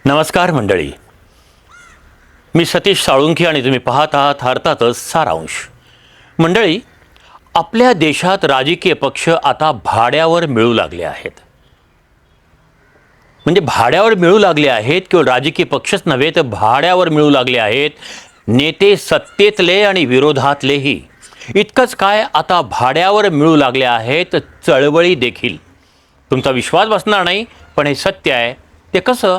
नमस्कार मंडळी, मी सतीश साळुंखे आणि तुम्ही पाहत आहात अर्थातच सारांश. मंडळी, आपल्या देशात राजकीय पक्ष आता भाड्यावर मिळू लागले आहेत. म्हणजे भाड्यावर मिळू लागले आहेत, केवळ राजकीय पक्षच नव्हे तर भाड्यावर मिळू लागले आहेत नेते, सत्तेतले आणि विरोधातलेही. इतकंच काय, आता भाड्यावर मिळू लागले आहेत चळवळी देखील. तुमचा विश्वास बसणार नाही, पण हे सत्य आहे. ते कसं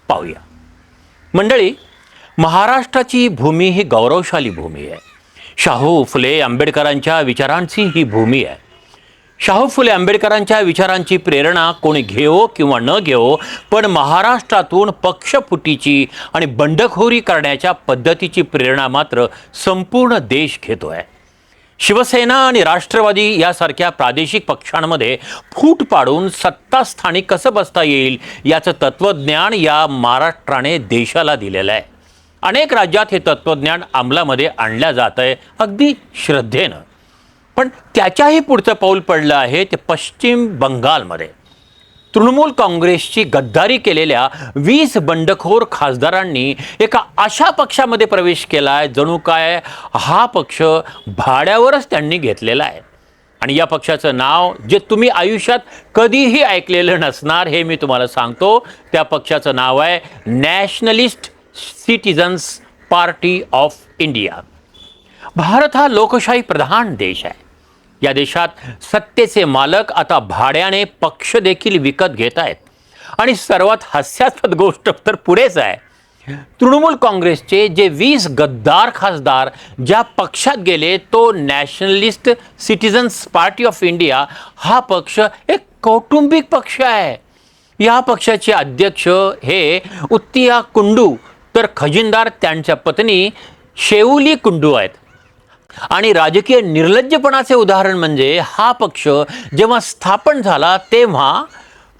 पाहूया. मंडळी, महाराष्ट्राची भूमी ही गौरवशाली भूमी आहे. शाहू फुले आंबेडकरांच्या विचारांची ही भूमी आहे. शाहू फुले आंबेडकरांच्या विचारांची प्रेरणा कोणी घेवो किंवा न घेवो, पण महाराष्ट्रातून पक्षफुटीची आणि बंडखोरी करण्याच्या पद्धतीची प्रेरणा मात्र संपूर्ण देश घेतोय. शिवसेना आणि राष्ट्रवादी यासारख्या प्रादेशिक पक्षांमध्ये फूट पाडून सत्तास्थानी कसं बसता येईल याचं तत्त्वज्ञान या महाराष्ट्राने देशाला दिलेलं आहे. अनेक राज्यात हे तत्त्वज्ञान अंमलामध्ये आणलं जात आहे, अगदी श्रद्धेनं. पण त्याच्याही पुढचं पाऊल पडलं आहे ते पश्चिम बंगालमध्ये. तृणमूल काँग्रेसची गद्दारी केलेल्या 20 बंडखोर खासदारांनी एका अशा पक्षामध्ये प्रवेश केला आहे, जणू काय हा पक्ष भाड्यावरच त्यांनी घेतलेला आहे. आणि या पक्षाचं नाव जे तुम्ही आयुष्यात कधीही ऐकलेलं नसणार हे मी तुम्हाला सांगतो. त्या पक्षाचं नाव आहे nationalist citizens party of India. Bharat हा लोकशाही प्रधान देश आहे. या देशात सत्तेचे मालक आता भाड्याने पक्ष देखील विकत घेत आहेत. आणि सर्वात हास्यास्पद गोष्ट तर पुढेच आहे. तृणमूल काँग्रेसचे जे 20 गद्दार खासदार ज्या पक्षात गेले, तो nationalist citizens party of India हा पक्ष एक कौटुंबिक पक्ष आहे. या पक्षाचे अध्यक्ष हे उत्तिया कुंडू, तर खजिनदार त्यांच्या पत्नी शेऊली कुंडू आहेत. आणि राजकीय निर्लज्जपणाचे उदाहरण म्हणजे हा पक्ष जेव्हा स्थापन झाला तेव्हा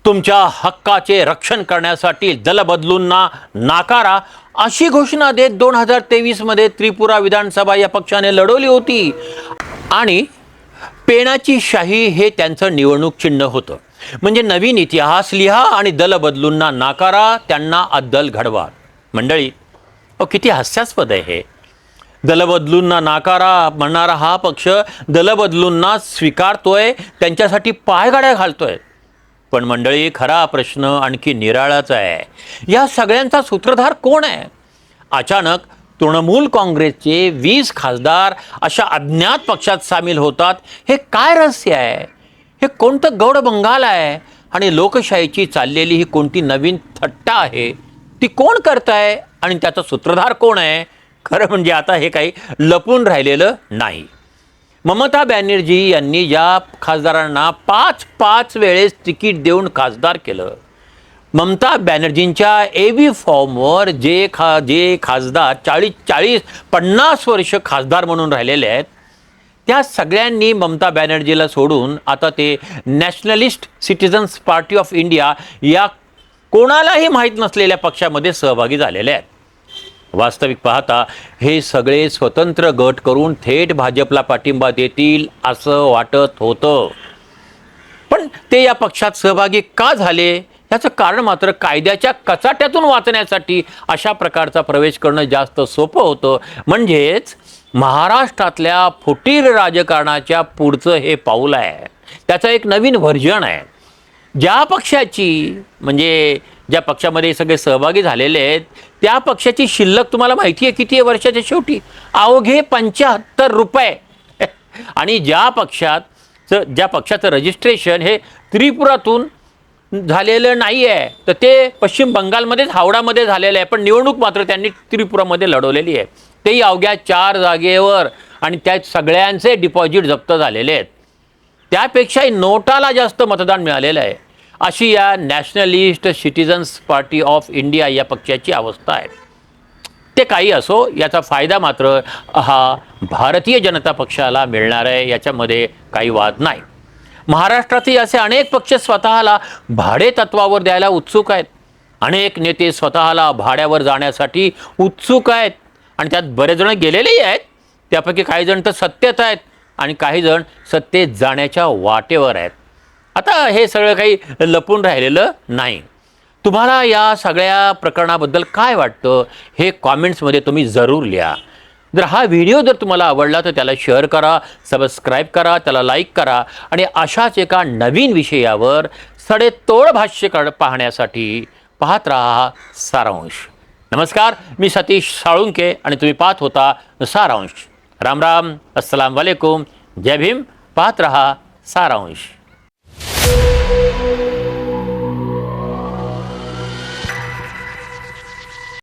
तुमच्या हक्काचे रक्षण करण्यासाठी दलबदलूंना नाकारा अशी घोषणा देत 2023मध्ये त्रिपुरा विधानसभा या पक्षाने लढवली होती. आणि पेनाची शाही हे त्यांचं निवडणूक चिन्ह होतं. म्हणजे नवीन इतिहास लिहा आणि दलबदलूंना नाकारा, त्यांना अद्दल घडवा. मंडळी, किती हास्यास्पद आहे हे. दलबदलूंना नाकारा म्हणणारा हा पक्ष दलबदलूंना स्वीकारतोय, त्यांच्यासाठी पायगाड्या घालतोय. पण मंडळी, खरा प्रश्न आणखी निराळाच आहे. या सगळ्यांचा सूत्रधार कोण आहे? अचानक तृणमूल काँग्रेसचे 20 खासदार अशा अज्ञात पक्षात सामील होतात. हे काय रहस्य आहे? हे कोणतं गौड बंगाल आहे? आणि लोकशाहीची चाललेली ही कोणती नवीन थट्टा आहे? ती कोण करताय आणि त्याचा सूत्रधार कोण आहे? खरं म्हणजे आता हे काही लपून राहिलेलं नाही. ममता बॅनर्जी यांनी ज्या खासदारांना 5-5 वेळेस तिकीट देऊन खासदार केलं, ममता बॅनर्जींच्या एबी फॉर्मवर जे खासदार 40-50 वर्ष खासदार म्हणून राहिलेले आहेत, त्या सगळ्यांनी ममता बॅनर्जीला सोडून आता ते nationalist citizens party of India या कोणालाही माहीत नसलेल्या पक्षामध्ये सहभागी झालेले आहेत. वास्तविक पाहता हे सगळे स्वतंत्र गट करून थेट भाजपला पाठिंबा देतील असं वाटत होतं. पण ते या पक्षात सहभागी का झाले याचं कारण मात्र कायद्याच्या कचाट्यातून वाचण्यासाठी अशा प्रकारचा प्रवेश करणं जास्त सोपं होतं. म्हणजेच महाराष्ट्रातल्या फुटीर राजकारणाच्या पुढचं हे पाऊल आहे. त्याचं एक नवीन व्हर्जन आहे. ज्या पक्षाची, म्हणजे ज्या पक्षामध्ये सगळे सहभागी झालेले आहेत, त्या पक्षाची शिल्लक तुम्हाला माहिती आहे किती आहे वर्षाच्या शेवटी? अवघे 75 रुपये. आणि ज्या पक्षाचं रजिस्ट्रेशन हे त्रिपुरातून झालेलं नाही आहे, तर ते पश्चिम बंगालमध्येच हावडामध्ये झालेलं आहे, पण निवडणूक मात्र त्यांनी त्रिपुरामध्ये लढवलेली आहे. तेही अवघ्या 4 जागेवर. आणि त्यात सगळ्यांचे डिपॉझिट जप्त झालेले आहेत. त्यापेक्षाही नोटाला जास्त मतदान मिळालेलं आहे. अशी या nationalist citizens party of India या पक्षाची अवस्था आहे. ते काही असो, याचा फायदा मात्र हा भारतीय जनता पक्षाला मिळणार आहे, याच्यामध्ये काही वाद नाही. महाराष्ट्रातही असे अनेक पक्ष स्वतःला भाडे तत्वावर द्यायला उत्सुक आहेत. अनेक नेते स्वतःला भाड्यावर जाण्यासाठी उत्सुक आहेत. आणि त्यात बरेच जण गेलेलेही आहेत. त्यापैकी काही जण तर सत्तेत आहेत आणि काही जण सत्तेत जाण्याच्या वाटेवर आहेत. आता हे सगळं काही लपून राहिलेलं नाही. तुम्हाला या सगळ्या प्रकरणाबद्दल काय वाटतं हे कॉमेंट्समध्ये तुम्ही जरूर लिहा. जर हा व्हिडिओ जर तुम्हाला आवडला तर त्याला शेअर करा, सबस्क्राईब करा, त्याला लाईक करा आणि अशाच एका नवीन विषयावर सडेतोड भाष्य पाहण्यासाठी पाहत राहा सारांश. नमस्कार, मी सतीश साळुंके आणि तुम्ही पाहत होता सारांश. राम राम, अस्सलाम वालेकुम, जय भीम. पाहत रहा सारांश.